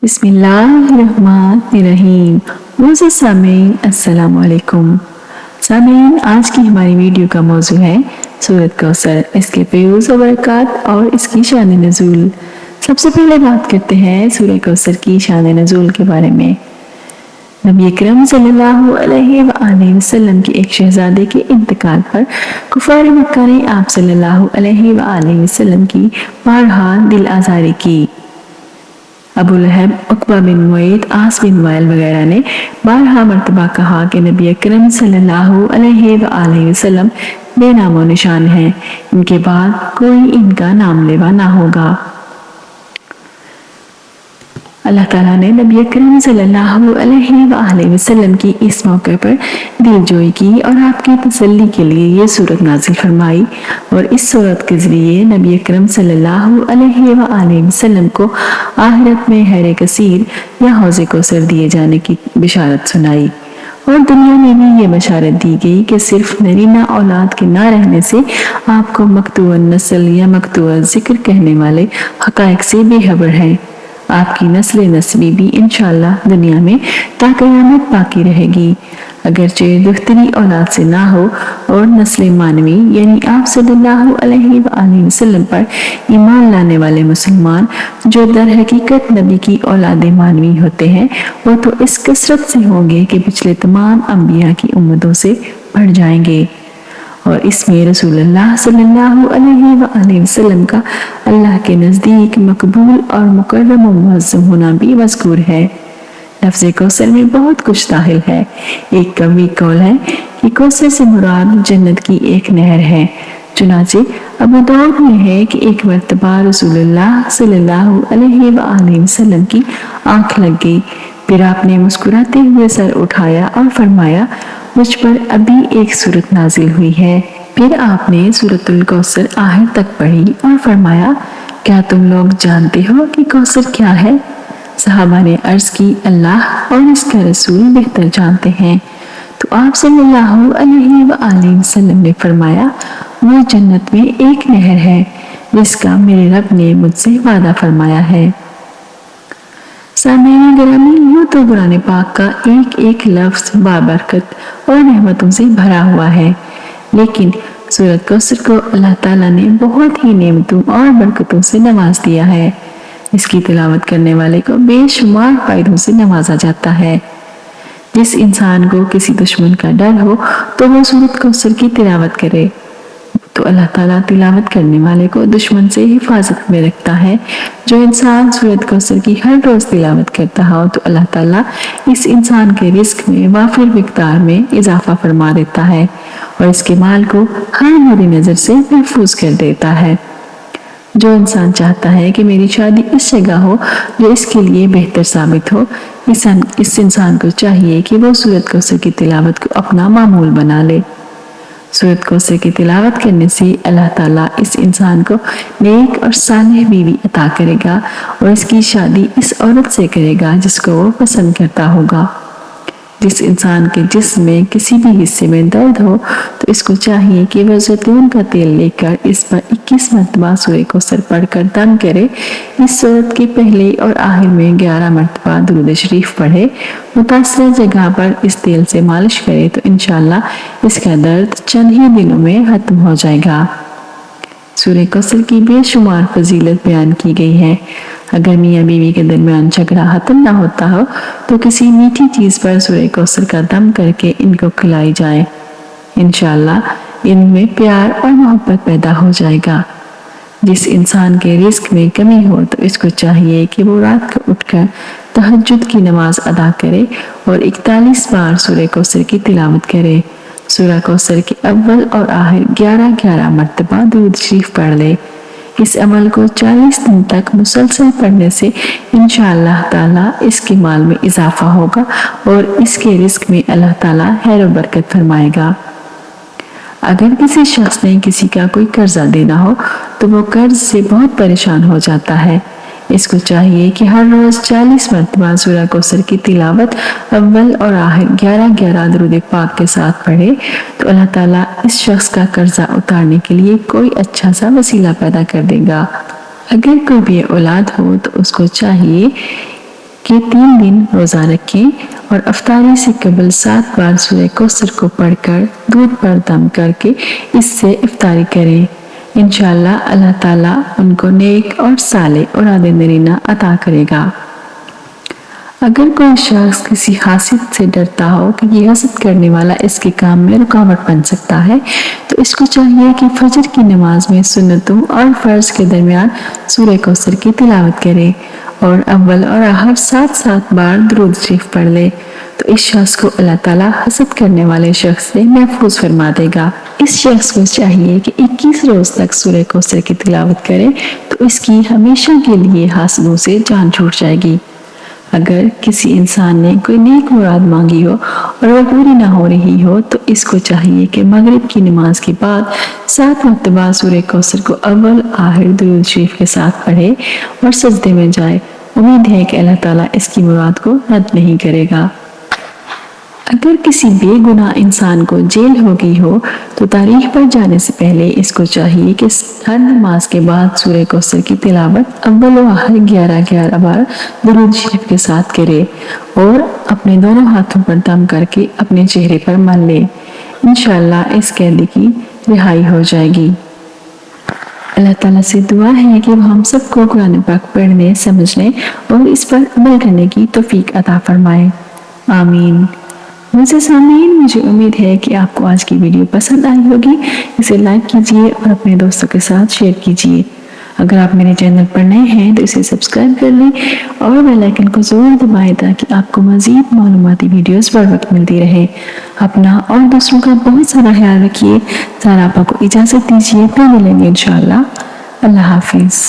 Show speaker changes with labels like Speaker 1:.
Speaker 1: بسم اللہ الرحمن الرحیم۔ موزز سامعین السلام علیکم۔ سامعین، آج کی ہماری ویڈیو کا موضوع ہے سورۃ کوثر، اس کے فیوز و برکات اور اس کی شان نزول۔ سب سے پہلے بات کرتے ہیں سورۃ کوثر کی شان نزول کے بارے میں۔ نبی اکرم صلی اللہ علیہ وآلہ وسلم کے ایک شہزادے کے انتقال پر کفار مکہ نے آپ صلی اللہ علیہ وآلہ وسلم کی بارہا دل آزاری کی۔ ابو لہب، عقبہ بن معیط، عاص بن وائل وغیرہ نے بارہا مرتبہ کہا کہ نبی اکرم صلی اللہ علیہ وآلہ وسلم بے نام و نشان ہیں، ان کے بعد کوئی ان کا نام لیوا نہ ہوگا۔ اللہ تعالیٰ نے نبی اکرم صلی اللہ علیہ وآلہ وسلم کی اس موقع پر دل جوئی کی اور آپ کی تسلی کے لیے یہ سورت نازل فرمائی، اور اس سورت کے ذریعے نبی اکرم صلی اللہ علیہ وآلہ وسلم کو آخرت میں حور کثیر یا حوض کوثر دیے جانے کی بشارت سنائی، اور دنیا میں بھی یہ بشارت دی گئی کہ صرف نرینہ اولاد کے نہ رہنے سے آپ کو مقطوع النسل یا مقطوع ذکر کہنے والے حقائق سے بے خبر ہیں۔ آپ کی نسل نسبی بھی انشاءاللہ دنیا میں تا قیامت باقی رہے گی، اگرچہ دختری اولاد سے نہ ہو، اور نسل مانوی یعنی آپ صلی اللہ علیہ وآلہ وسلم پر ایمان لانے والے مسلمان جو در حقیقت نبی کی اولاد مانوی ہوتے ہیں، وہ تو اس کثرت سے ہوں گے کہ پچھلے تمام انبیاء کی امتوں سے بڑھ جائیں گے، اور اس میں رسول اللہ صلی اللہ علیہ وآلہ وسلم کا اللہ کے نزدیک مقبول اور مکرم و معظم ہونا بھی مذکور ہے۔ لفظ کوثر میں بہت کچھ داخل ہے۔ ایک قوی قول ہے کہ کوثر سے مراد جنت کی ایک نہر ہے۔ چنانچہ ابو داؤد میں ہے کہ ایک مرتبہ رسول اللہ صلی اللہ علیہ وآلہ وسلم کی آنکھ لگ گئی، پھر آپ نے مسکراتے ہوئے سر اٹھایا اور فرمایا، مجھ پر ابھی ایک سورت نازل ہوئی ہے۔ پھر آپ نے سورۃ الکوثر آخر تک پڑھی اور فرمایا، کیا تم لوگ جانتے ہو کہ کوثر کیا ہے؟ صحابہ نے عرض کی، اللہ اور اس کا رسول بہتر جانتے ہیں۔ تو آپ صلی اللہ علیہ وآلہ وسلم نے فرمایا، وہ جنت میں ایک نہر ہے جس کا میرے رب نے مجھ سے وعدہ فرمایا ہے۔ سامعین گرامی، یوں تو قرآن پاک کا ایک ایک لفظ بابرکت اور رحمتوں سے بھرا ہوا ہے، لیکن سورۃ کوثر کو اللہ تعالیٰ نے بہت ہی نعمتوں اور برکتوں سے نواز دیا ہے۔ اس کی تلاوت کرنے والے کو بے شمار فائدوں سے نوازا جاتا ہے۔ جس انسان کو کسی دشمن کا ڈر ہو تو وہ سورۃ کوثر کی تلاوت کرے تو اللہ تعالیٰ تلاوت کرنے والے کو دشمن سے حفاظت میں رکھتا ہے۔ جو انسان سورۃ کوثر کی ہر روز تلاوت کرتا ہو تو اللہ تعالیٰ اس انسان کے رزق میں وافر مقدار میں اضافہ فرما دیتا ہے اور اس کے مال کو ہر بری نظر سے محفوظ کر دیتا ہے۔ جو انسان چاہتا ہے کہ میری شادی اس جگہ ہو جو اس کے لیے بہتر ثابت ہو، اس انسان کو چاہیے کہ وہ سورۃ کوثر کی تلاوت کو اپنا معمول بنا لے۔ سورۃ کوثر کی تلاوت کرنے سے اللہ تعالیٰ اس انسان کو نیک اور صالح بیوی عطا کرے گا اور اس کی شادی اس عورت سے کرے گا جس کو وہ پسند کرتا ہوگا۔ جس انسان کے جسم میں کسی بھی حصے میں درد ہو تو اس کو چاہیے کہ وہ زیتون کا تیل لے کر اس پر 21 مرتبہ سورۃ کوثر پڑھ کر دم کرے، اس سورت کے پہلے اور آخر میں 11 مرتبہ درود شریف پڑھے، متاثرہ جگہ پر اس تیل سے مالش کرے تو انشاءاللہ اس کا درد چند ہی دنوں میں ختم ہو جائے گا۔ سورۃ کوثر کی بے شمار فضیلت بیان کی گئی ہے۔ اگر میاں بیوی کے درمیان جھگڑا ختم نہ ہوتا ہو تو کسی میٹھی چیز پر سورۃ کوثر کا دم کر کے ان کو کھلائی جائے، انشاءاللہ ان میں پیار اور محبت پیدا ہو جائے گا۔ جس انسان کے رزق میں کمی ہو تو اس کو چاہیے کہ وہ رات کو اٹھ کر تہجد کی نماز ادا کرے اور 41 بار سورۃ کوثر کی تلاوت کرے۔ سورۃ کوثر کے اول اور آخر 11 مرتبہ درود شریف پڑھ لے۔ اس عمل کو 40 دن تک مسلسل پڑھنے سے انشاءاللہ تعالیٰ اس کے مال میں اضافہ ہوگا اور اس کے رزق میں اللہ تعالیٰ خیر و برکت فرمائے گا۔ اگر کسی شخص نے کسی کا کوئی قرضہ دینا ہو تو وہ قرض سے بہت پریشان ہو جاتا ہے، اس کو چاہیے کہ ہر روز 40 مرتبہ سورۃ کوثر کی تلاوت اول اور آخر 11 درود پاک کے ساتھ پڑھے تو اللہ تعالیٰ اس شخص کا قرضہ اتارنے کے لیے کوئی اچھا سا وسیلہ پیدا کر دے گا۔ اگر کوئی بے اولاد ہو تو اس کو چاہیے کے 3 دن روزہ رکھیں اور افطاری سے قبل 7 بار سورہ کوثر کو پڑھ کر دودھ پر دم کر کے اس سے افطاری کریں۔ انشاءاللہ اللہ تعالیٰ ان کو نیک اور صالح اولاد نرینہ عطا کرے گا۔ اگر کوئی شخص کسی حاسد سے ڈرتا ہو کہ یہ حسد کرنے والا اس کے کام میں رکاوٹ بن سکتا ہے تو اس کو چاہیے کہ فجر کی نماز میں سنتوں اور فرض کے درمیان سورہ کوثر کی تلاوت کرے اور اول اور آخر 7 بار درود شریف پڑھ لے، تو اس شخص کو اللہ تعالیٰ حسد کرنے والے شخص سے محفوظ فرما دے گا۔ اس شخص کو چاہیے کہ 21 روز تک سورہ کوثر کی تلاوت کرے تو اس کی ہمیشہ کے لیے حاسدوں سے جان چھوٹ جائے گی۔ اگر کسی انسان نے کوئی نیک مراد مانگی ہو اور وہ پوری نہ ہو رہی ہو تو اس کو چاہیے کہ مغرب کی نماز کے بعد 7 مرتبہ سورہ کوثر کو اول آخر درود شریف کے ساتھ پڑھے اور سجدے میں جائے۔ امید ہے کہ اللہ تعالیٰ اس کی مراد کو رد نہیں کرے گا۔ اگر کسی بے گناہ انسان کو جیل ہو گئی ہو تو تاریخ پر جانے سے پہلے اس کو چاہیے کہ ہر نماز کے بعد سورہ کوثر کی تلاوت اول و آخر 11 بار درود شریف کے ساتھ کرے اور اپنے دونوں ہاتھوں پر دم کر کے اپنے چہرے پر مل لے۔ انشاءاللہ اس قیدی کی رہائی ہو جائے گی۔ اللہ تعالیٰ سے دعا ہے کہ وہ ہم سب کو قرآن پاک پڑھنے، سمجھنے اور اس پر عمل کرنے کی توفیق عطا فرمائے، آمین۔ مجھے سامعین، مجھے امید ہے کہ آپ کو آج کی ویڈیو پسند آئی ہوگی۔ اسے لائک کیجیے اور اپنے دوستوں کے ساتھ شیئر کیجیے۔ اگر آپ میرے چینل پر نئے ہیں تو اسے سبسکرائب کر لیں اور بیل آئیکن کو ضرور دبائیں تاکہ آپ کو مزید معلوماتی ویڈیوز بر وقت ملتی رہے۔ اپنا اور دوسروں کا بہت سارا خیال رکھیے۔ سارا آپ کو اجازت دیجیے، پھر ملیں گے انشاءاللہ۔ اللہ حافظ۔